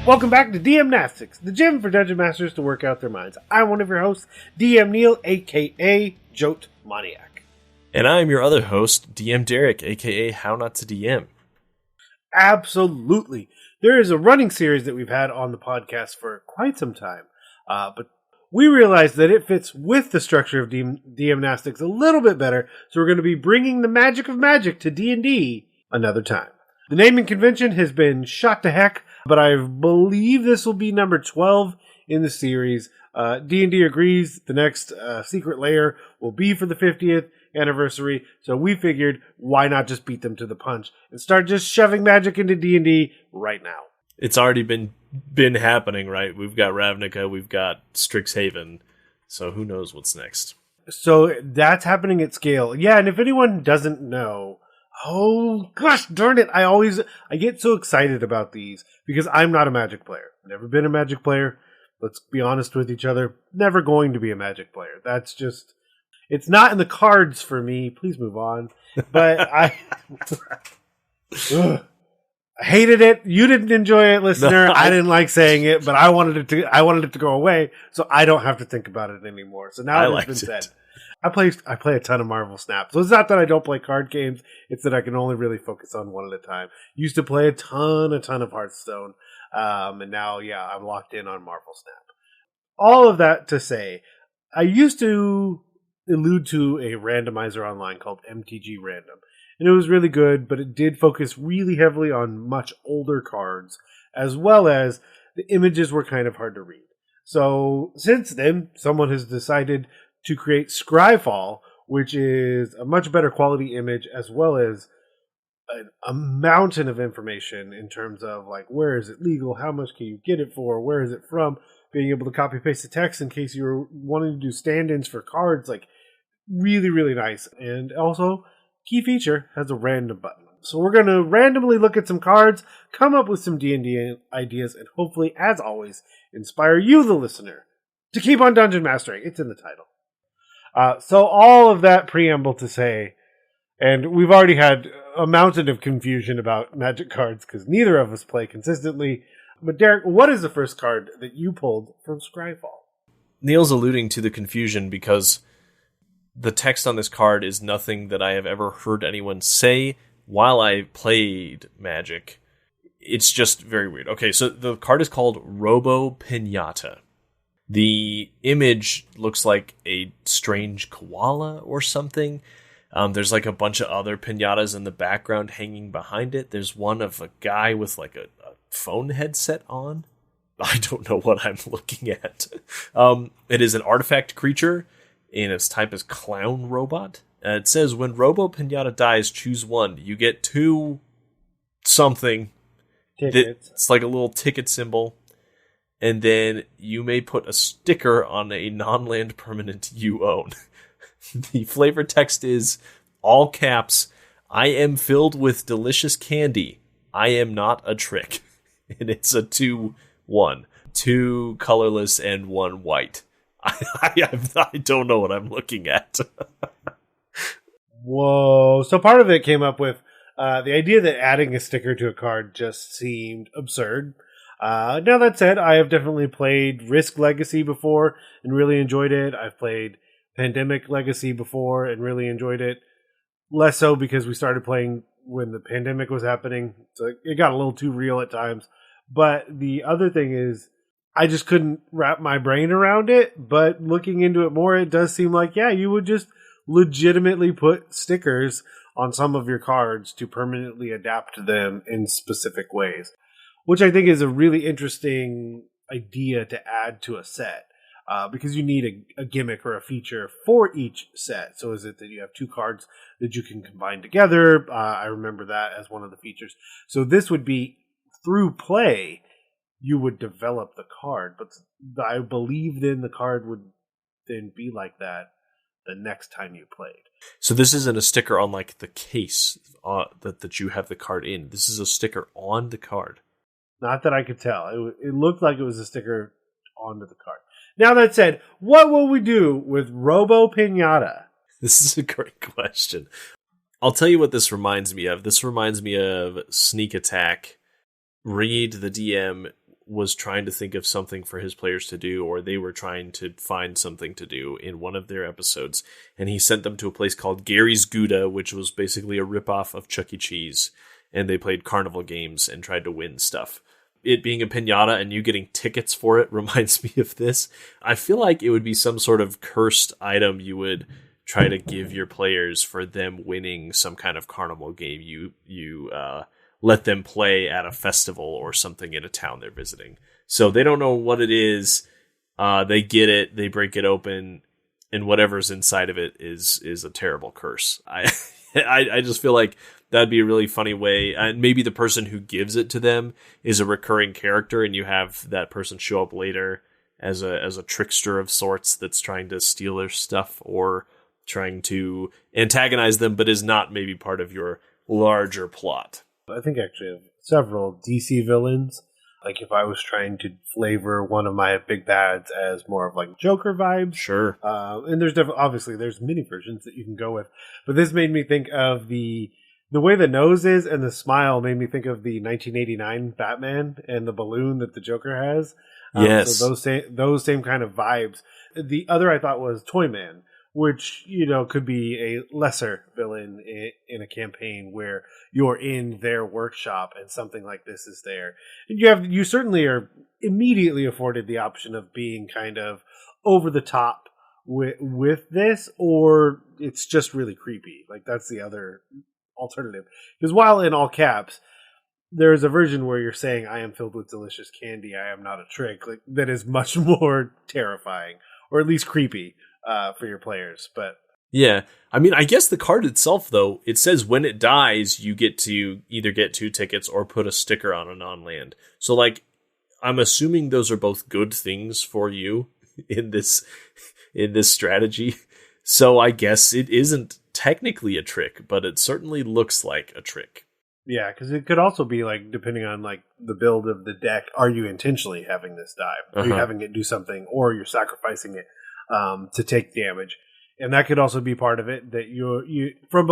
Welcome back to DM-Nastics, the gym for dungeon masters to work out their minds. I'm one of your hosts, DM Neil, aka Jote Maniac. And I'm your other host, DM Derek, aka How Not to DM. Absolutely. There is a running series that we've had on the podcast for quite some time, but we realized that it fits with the structure of DM-Nastics a little bit better, so we're going to be bringing the magic of magic to D&D another time. The naming convention has been shot to heck, but I believe this will be number 12 in the series. D&D agrees the next secret layer will be for the 50th anniversary, so we figured why not just beat them to the punch and start just shoving magic into D&D right now. It's already been happening, right? We've got Ravnica, we've got Strixhaven, so who knows what's next. So that's happening at scale. Yeah, and if anyone doesn't know, oh gosh darn it, I get so excited about these because I'm not a Magic player. Never been a Magic player. Let's be honest with each other. Never going to be a Magic player. That's just, it's not in the cards for me. Please move on. But I hated it. You didn't enjoy it, listener. I didn't like saying it, but I wanted it to go away so I don't have to think about it anymore. So now it's been said. I play a ton of Marvel Snap. So it's not that I don't play card games. It's that I can only really focus on one at a time. Used to play a ton of Hearthstone. And now, yeah, I'm locked in on Marvel Snap. All of that to say, I used to allude to a randomizer online called MTG Random. And it was really good, but it did focus really heavily on much older cards, as well as the images were kind of hard to read. So since then, someone has decided to create Scryfall, which is a much better quality image, as well as a mountain of information in terms of like, where is it legal, how much can you get it for, where is it from, being able to copy paste the text in case you were wanting to do stand-ins for cards, like really, really nice. And also, key feature has a random button. So we're going to randomly look at some cards, come up with some D&D ideas, and hopefully, as always, inspire you, the listener, to keep on dungeon mastering. It's in the title. So all of that preamble to say, and we've already had a mountain of confusion about Magic cards because neither of us play consistently. But Derek, what is the first card that you pulled from Scryfall? Neil's alluding to the confusion because the text on this card is nothing that I have ever heard anyone say while I played Magic. It's just very weird. Okay, so the card is called Robo Pinata. The image looks like a strange koala or something. There's like a bunch of other pinatas in the background hanging behind it. There's one of a guy with like a phone headset on. I don't know what I'm looking at. It is an artifact creature, and its type is Clown Robot. It says, when Robo Pinata dies, choose one. You get 2 something. Tickets. It's like a little ticket symbol. And then you may put a sticker on a non-land permanent you own. The flavor text is, all caps, I am filled with delicious candy. I am not a trick. And it's a 2-1. 2 colorless and 1 white. I don't know what I'm looking at. Whoa. So part of it came up with the idea that adding a sticker to a card just seemed absurd. Now that said, I have definitely played Risk Legacy before and really enjoyed it. I've played Pandemic Legacy before and really enjoyed it. Less so because we started playing when the pandemic was happening. So it got a little too real at times. But the other thing is, I just couldn't wrap my brain around it. But looking into it more, it does seem like, yeah, you would just legitimately put stickers on some of your cards to permanently adapt them in specific ways. Which I think is a really interesting idea to add to a set. Because you need a gimmick or a feature for each set. So is it that you have 2 cards that you can combine together? I remember that as one of the features. So this would be, through play, you would develop the card. But I believe then the card would then be like that the next time you played. So this isn't a sticker on like the case that you have the card in. This is a sticker on the card. Not that I could tell. It looked like it was a sticker onto the card. Now that said, what will we do with Robo Pinata? This is a great question. I'll tell you what this reminds me of. This reminds me of Sneak Attack. Read the DM was trying to think of something for his players to do, or they were trying to find something to do in one of their episodes, and he sent them to a place called Gary's Gouda, which was basically a ripoff of Chuck E. Cheese, and they played carnival games and tried to win stuff. It being a piñata and you getting tickets for it reminds me of this. I feel like it would be some sort of cursed item you would try to give your players for them winning some kind of carnival game. You let them play at a festival or something in a town they're visiting. So they don't know what it is. They get it, they break it open, and whatever's inside of it is a terrible curse. I just feel like that'd be a really funny way. And maybe the person who gives it to them is a recurring character, and you have that person show up later as a trickster of sorts that's trying to steal their stuff or trying to antagonize them, but is not maybe part of your larger plot. I think actually I have several DC villains. Like if I was trying to flavor one of my big bads as more of like Joker vibes. Sure. And there's obviously there's many versions that you can go with. But this made me think of the way the nose is and the smile made me think of the 1989 Batman and the balloon that the Joker has. Yes. So those same kind of vibes. The other I thought was Toyman, which, could be a lesser villain in a campaign where you're in their workshop and something like this is there. And you certainly are immediately afforded the option of being kind of over the top with this, or it's just really creepy. Like that's the other alternative. Because while in all caps, there's a version where you're saying, I am filled with delicious candy, I am not a trick, like that is much more terrifying, or at least creepy. For your players, but yeah, I mean, I guess the card itself, though, it says when it dies, you get to either get 2 tickets or put a sticker on a non-land. So, like, I'm assuming those are both good things for you in this strategy. So I guess it isn't technically a trick, but it certainly looks like a trick. Yeah, because it could also be like, depending on like the build of the deck, are you intentionally having this die? Are you having it do something, or you're sacrificing it to take damage? And that could also be part of it, that you from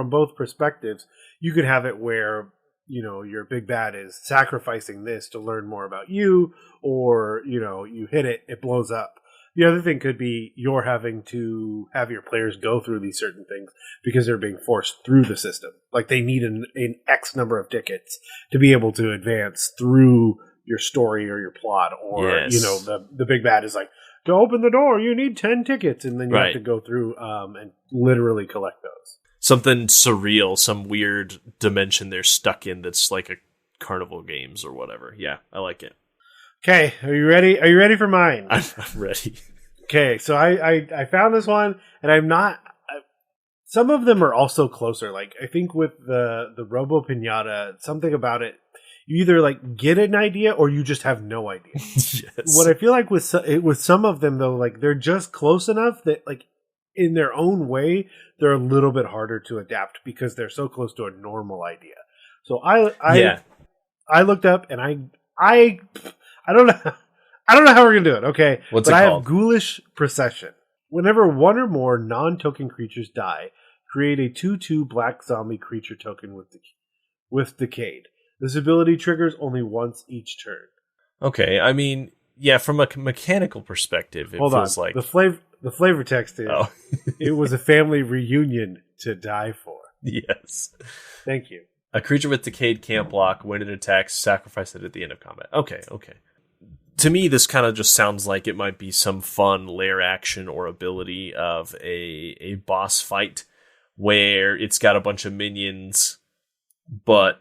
both perspectives, you could have it where your big bad is sacrificing this to learn more about you, or you hit it blows up. The other thing could be you're having to have your players go through these certain things because they're being forced through the system. Like they need an X number of tickets to be able to advance through your story or your plot. Or, yes. The big bad is like, to open the door, you need 10 tickets. And then you have to go through and literally collect those. Something surreal, some weird dimension they're stuck in that's like a carnival games or whatever. Yeah, I like it. Okay, are you ready? Are you ready for mine? I'm ready. Okay, so I found this one, and I'm not. Some of them are also closer. Like I think with the Robo Pinata, something about it, you either like get an idea or you just have no idea. Yes. What I feel like with some of them though, like they're just close enough that like in their own way they're a little bit harder to adapt because they're so close to a normal idea. So I looked up and I don't know how we're gonna do it. Okay, what's but it I called? have Ghoulish Procession. Whenever one or more non-token creatures die, create a 2/2 black zombie creature token with Decayed. This ability triggers only once each turn. Okay, I mean, yeah, from a mechanical perspective, it feels like the flavor text is it was a family reunion to die for. Yes, thank you. A creature with Decayed can't block. When it attacks, sacrifice it at the end of combat. Okay. To me, this kind of just sounds like it might be some fun lair action or ability of a boss fight where it's got a bunch of minions, but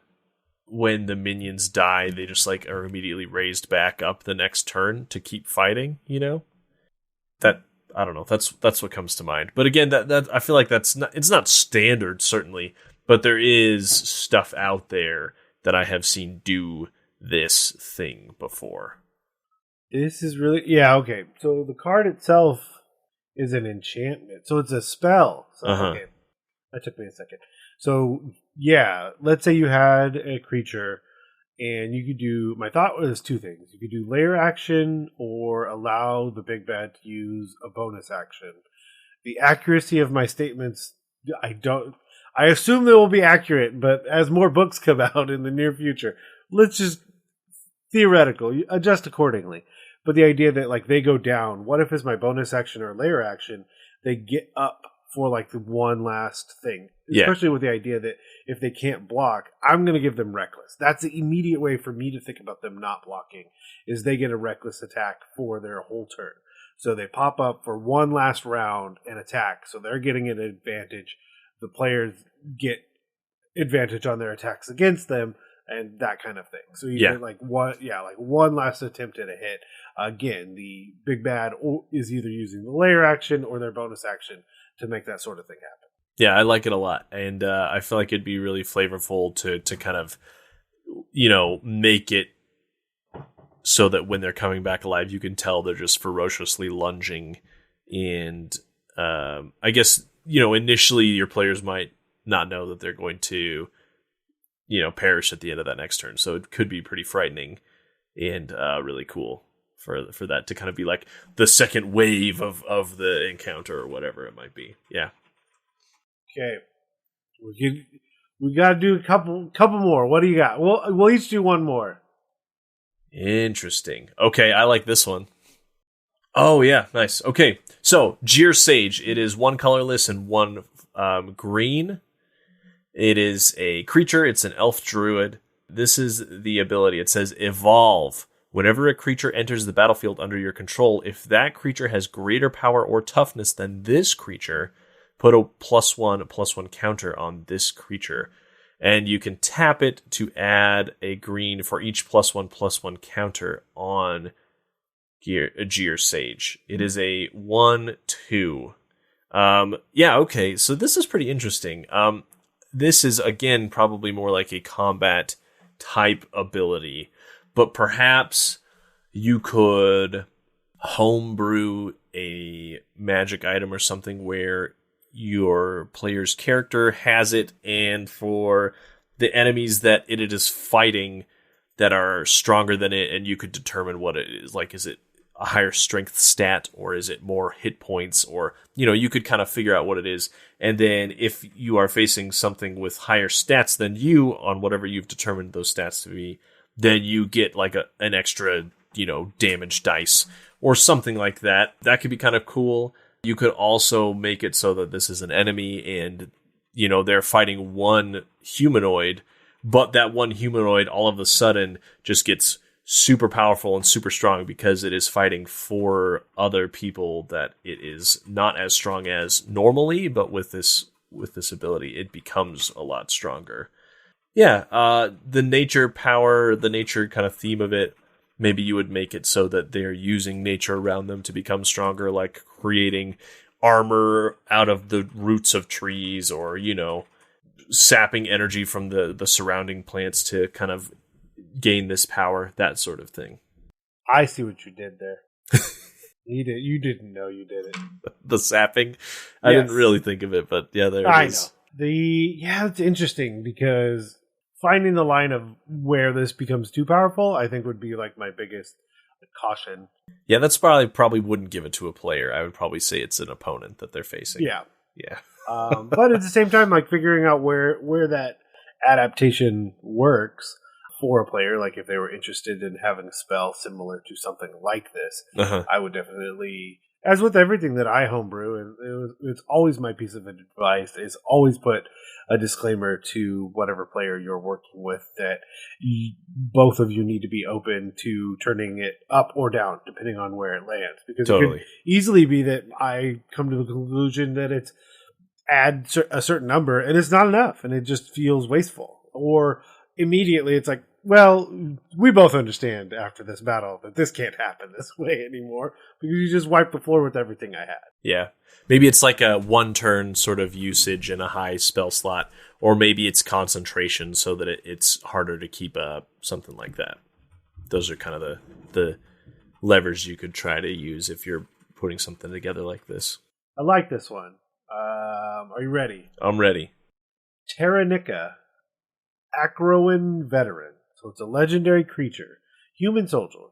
when the minions die, they just like are immediately raised back up the next turn to keep fighting. That I don't know. That's what comes to mind. But again, that I feel like it's not standard certainly, but there is stuff out there that I have seen do this thing before. This is really... Yeah, okay. So the card itself is an enchantment. So it's a spell. So, okay. That took me a second. So, yeah, let's say you had a creature and you could do... My thought was 2 things. You could do layer action or allow the big bad to use a bonus action. The accuracy of my statements, I assume they will be accurate, but as more books come out in the near future, let's just theoretical. You adjust accordingly. But the idea that like they go down, what if it's my bonus action or layer action, they get up for like the one last thing. Especially with the idea that if they can't block, I'm going to give them reckless. That's the immediate way for me to think about them not blocking, is they get a reckless attack for their whole turn. So they pop up for one last round and attack. So they're getting an advantage. The players get advantage on their attacks against them and that kind of thing. So you get like one last attempt at a hit. Again, the big bad is either using the layer action or their bonus action to make that sort of thing happen. Yeah, I like it a lot. And I feel like it'd be really flavorful to kind of, make it so that when they're coming back alive, you can tell they're just ferociously lunging. And I guess, initially your players might not know that they're going to, perish at the end of that next turn. So it could be pretty frightening and really cool for that to kind of be like the second wave of the encounter or whatever it might be. Yeah. Okay. We got to do a couple more. What do you got? We'll each do one more. Interesting. Okay, I like this one. Oh, yeah, nice. Okay, so Jeer Sage. It is one colorless and one green. It is a creature. It's an elf druid. This is the ability. It says Evolve. Whenever a creature enters the battlefield under your control, if that creature has greater power or toughness than this creature, put a +1/+1 counter on this creature. And you can tap it to add a green for each +1/+1 counter on Jeer Sage. It is a 1/2. Okay, so this is pretty interesting. This is, again, probably more like a combat type ability. But perhaps you could homebrew a magic item or something where your player's character has it, and for the enemies that it is fighting that are stronger than it, and you could determine what it is. Like, is it a higher strength stat, or is it more hit points, or, you could kind of figure out what it is. And then if you are facing something with higher stats than you on whatever you've determined those stats to be, then you get like an extra, damage dice or something like that. That could be kind of cool. You could also make it so that this is an enemy and, they're fighting one humanoid, but that one humanoid all of a sudden just gets super powerful and super strong because it is fighting for other people that it is not as strong as normally, but with this ability, it becomes a lot stronger. Yeah, the nature power, the nature kind of theme of it, maybe you would make it so that they're using nature around them to become stronger, like creating armor out of the roots of trees, or, sapping energy from the surrounding plants to kind of gain this power, that sort of thing. I see what you did there. You didn't know you did it. The sapping? I didn't really think of it, but yeah, there it is. It's interesting because finding the line of where this becomes too powerful, I think, would be like my biggest caution. Yeah, that's probably wouldn't give it to a player. I would probably say it's an opponent that they're facing. Yeah. But at the same time, like figuring out where that adaptation works for a player, like if they were interested in having a spell similar to something like this, I would definitely, as with everything that I homebrew, and it's always my piece of advice, is always put a disclaimer to whatever player you're working with that both of you need to be open to turning it up or down depending on where it lands. Because it could easily be that I come to the conclusion that it's add a certain number and it's not enough and it just feels wasteful. Or immediately it's like, well, we both understand after this battle that this can't happen this way anymore because you just wiped the floor with everything I had. Yeah. Maybe it's like a one-turn sort of usage and a high spell slot, or maybe it's concentration so that it's harder to keep up, something like that. Those are kind of the levers you could try to use if you're putting something together like this. I like this one. Are you ready? I'm ready. Terranica, Acroan Veteran. So it's a legendary creature. Human soldier.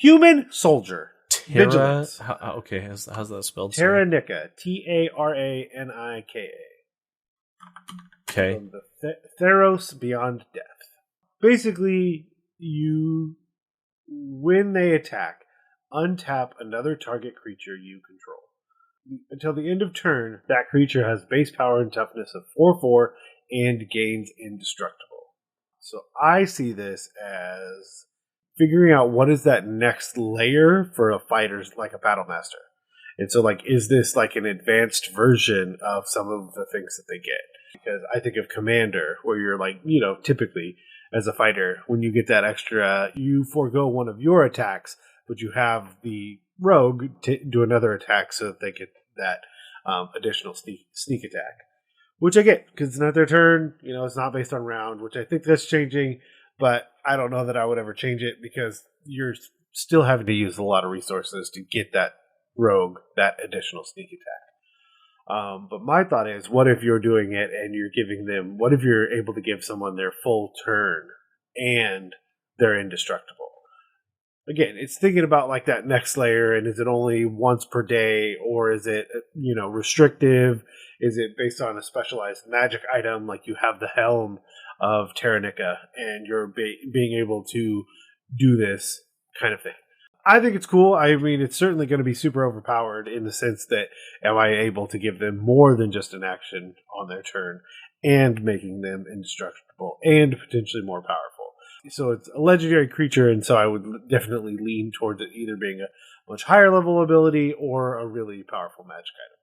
Human soldier. Vigilance. Okay, how's that spelled? Terranica. Taranika. Okay. From the Theros Beyond Death. Basically, when they attack, untap another target creature you control. Until the end of turn, that creature has base power and toughness of 4/4 and gains indestructible. So I see this as figuring out what is that next layer for a fighter, like a battle master. And so, like, is this like an advanced version of some of the things that they get? Because I think of Commander, where you're like, typically as a fighter, when you get that extra, you forego one of your attacks, but you have the rogue to do another attack so that they get that additional sneak attack. Which I get, because it's not their turn, it's not based on round, which I think that's changing, but I don't know that I would ever change it, because you're still having to use a lot of resources to get that rogue that additional sneak attack. But my thought is, what if you're doing it and you're giving them, what if you're able to give someone their full turn and they're indestructible? Again, it's thinking about like that next layer, and is it only once per day, or is it, restrictive? Is it based on a specialized magic item, like you have the Helm of Terranica and you're being able to do this kind of thing? I think it's cool. I mean, it's certainly going to be super overpowered in the sense that, am I able to give them more than just an action on their turn and making them indestructible and potentially more powerful? So it's a legendary creature, and so I would definitely lean towards it either being a much higher level ability or a really powerful magic item.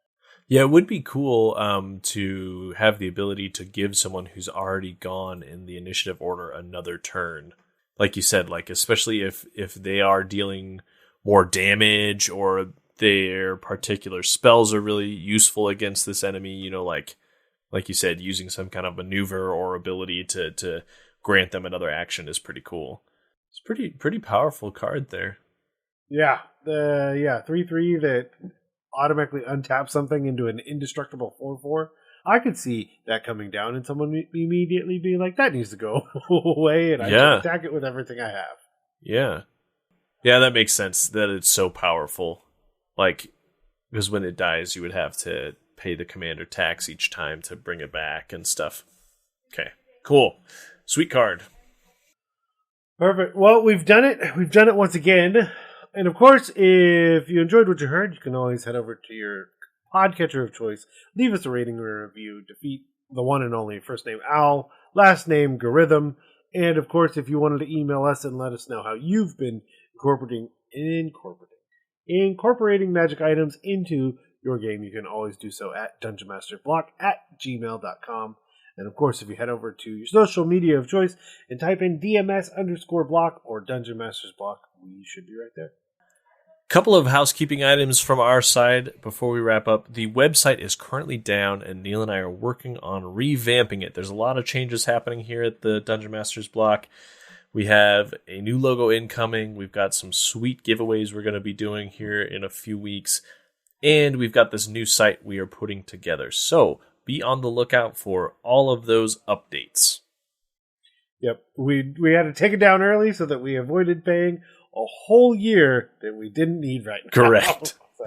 Yeah, it would be cool to have the ability to give someone who's already gone in the initiative order another turn. Like you said, like especially if they are dealing more damage or their particular spells are really useful against this enemy, like you said, using some kind of maneuver or ability to grant them another action is pretty cool. It's pretty powerful card there. Yeah, 3/3 that automatically untaps something into an indestructible 4/4. I could see that coming down and someone immediately being like, that needs to go away, and I can attack it with everything I have. Yeah. Yeah, that makes sense that it's so powerful. Like, because when it dies, you would have to pay the commander tax each time to bring it back and stuff. Okay, cool. Sweet card. Perfect. Well, we've done it. We've done it once again. And of course, if you enjoyed what you heard, you can always head over to your podcatcher of choice, leave us a rating or a review, defeat the one and only first name Owl, last name Garithim, and of course, if you wanted to email us and let us know how you've been incorporating magic items into your game, you can always do so at dungeonmasterblock@gmail.com. And of course, if you head over to your social media of choice and type in DMS_block or Dungeon Masters Block, we should be right there. Couple of housekeeping items from our side before we wrap up. The website is currently down, and Neil and I are working on revamping it. There's a lot of changes happening here at the Dungeon Masters Block. We have a new logo incoming. We've got some sweet giveaways we're going to be doing here in a few weeks. And we've got this new site we are putting together. So be on the lookout for all of those updates. Yep. We had to take it down early so that we avoided paying a whole year that we didn't need right now. Correct. So,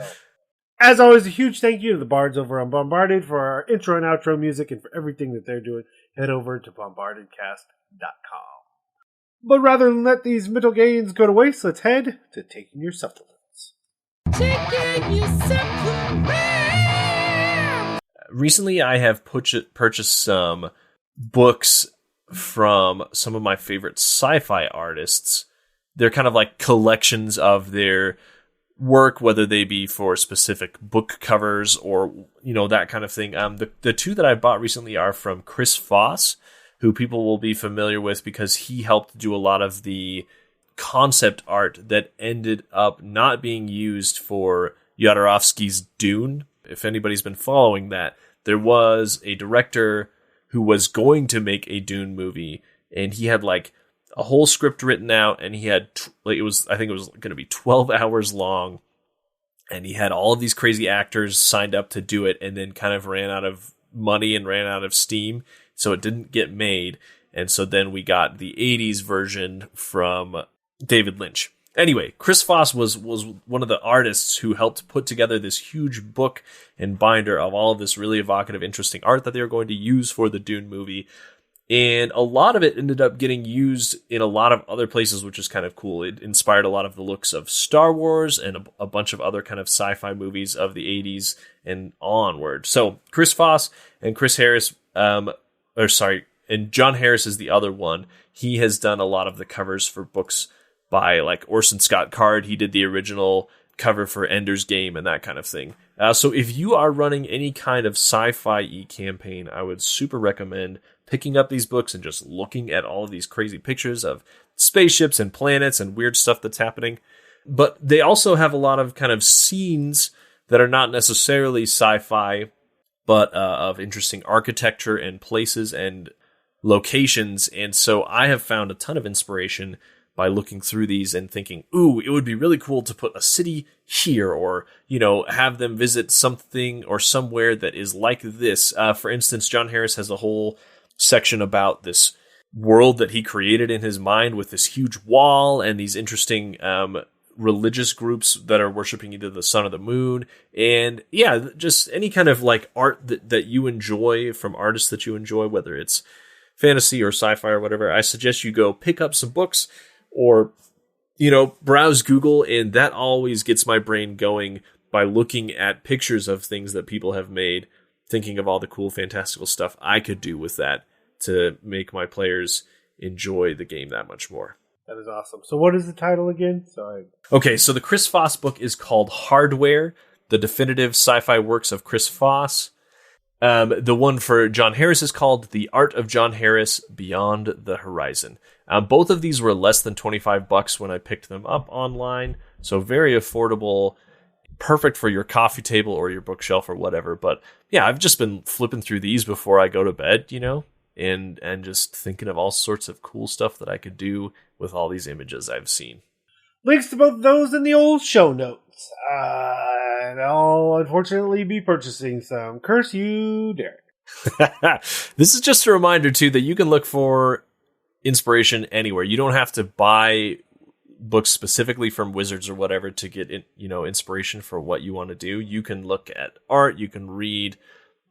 as always, a huge thank you to the bards over on Bombarded for our intro and outro music and for everything that they're doing. Head over to bombardedcast.com. But rather than let these mental gains go to waste, let's head to taking your supplements. Taking your supplements! Recently, I have purchased some books from some of my favorite sci-fi artists. They're kind of like collections of their work, whether they be for specific book covers or, that kind of thing. The two that I bought recently are from Chris Foss, who people will be familiar with because he helped do a lot of the concept art that ended up not being used for Jodorowsky's Dune. If anybody's been following that, there was a director who was going to make a Dune movie, and he had like a whole script written out, and he had I think it was going to be 12 hours long, and he had all of these crazy actors signed up to do it, and then kind of ran out of money and ran out of steam, so it didn't get made. And so then we got the 80s version from David Lynch. Anyway, Chris Foss was one of the artists who helped put together this huge book and binder of all of this really evocative, interesting art that they were going to use for the Dune movie. And a lot of it ended up getting used in a lot of other places, which is kind of cool. It inspired a lot of the looks of Star Wars and a bunch of other kind of sci-fi movies of the 80s and onward. So Chris Foss and Chris Harris, and John Harris is the other one. He has done a lot of the covers for books by like Orson Scott Card. He did the original cover for Ender's Game and that kind of thing. So if you are running any kind of sci-fi campaign, I would super recommend picking up these books and just looking at all of these crazy pictures of spaceships and planets and weird stuff that's happening. But they also have a lot of kind of scenes that are not necessarily sci-fi, but of interesting architecture and places and locations. And so I have found a ton of inspiration by looking through these and thinking, ooh, it would be really cool to put a city here, or, have them visit something or somewhere that is like this. For instance, John Harris has a whole section about this world that he created in his mind with this huge wall and these interesting religious groups that are worshiping either the sun or the moon. And yeah, just any kind of like art that you enjoy from artists that you enjoy, whether it's fantasy or sci-fi or whatever, I suggest you go pick up some books or, browse Google. And that always gets my brain going by looking at pictures of things that people have made, thinking of all the cool, fantastical stuff I could do with that to make my players enjoy the game that much more. That is awesome. So what is the title again? Sorry. Okay, so the Chris Foss book is called Hardware, the definitive sci-fi works of Chris Foss. The one for John Harris is called The Art of John Harris, Beyond the Horizon. Both of these were less than $25 when I picked them up online, so very affordable, perfect for your coffee table or your bookshelf or whatever. But yeah, I've just been flipping through these before I go to bed, and just thinking of all sorts of cool stuff that I could do with all these images I've seen. Links to both those in the old show notes. And I'll unfortunately be purchasing some. Curse you, Derek. This is just a reminder, too, that you can look for inspiration anywhere. You don't have to buy books specifically from Wizards or whatever to get inspiration for what you want to do. You can look at art, you can read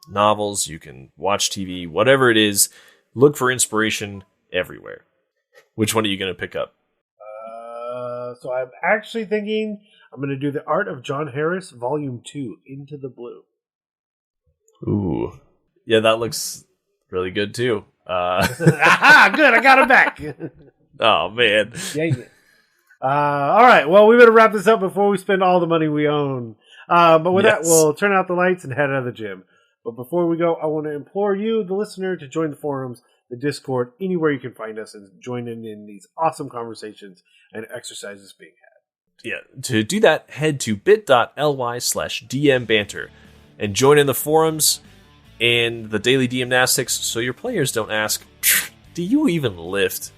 novels, you can watch TV, whatever it is. Look for inspiration everywhere. Which one are you going to pick up? So I'm actually thinking I'm going to do The Art of John Harris, Volume 2, Into the Blue. Ooh. Yeah, that looks really good, too. Aha! Good, I got it back. Oh, man. Dang it. All right, well, we better wrap this up before we spend all the money we own. But with that, we'll turn out the lights and head out of the gym. But before we go, I want to implore you, the listener, to join the forums, the Discord, anywhere you can find us, and join in these awesome conversations and exercises being had. Yeah, to do that, head to bit.ly/DMBanter and join in the forums and the daily DM-Nastics so your players don't ask, do you even lift?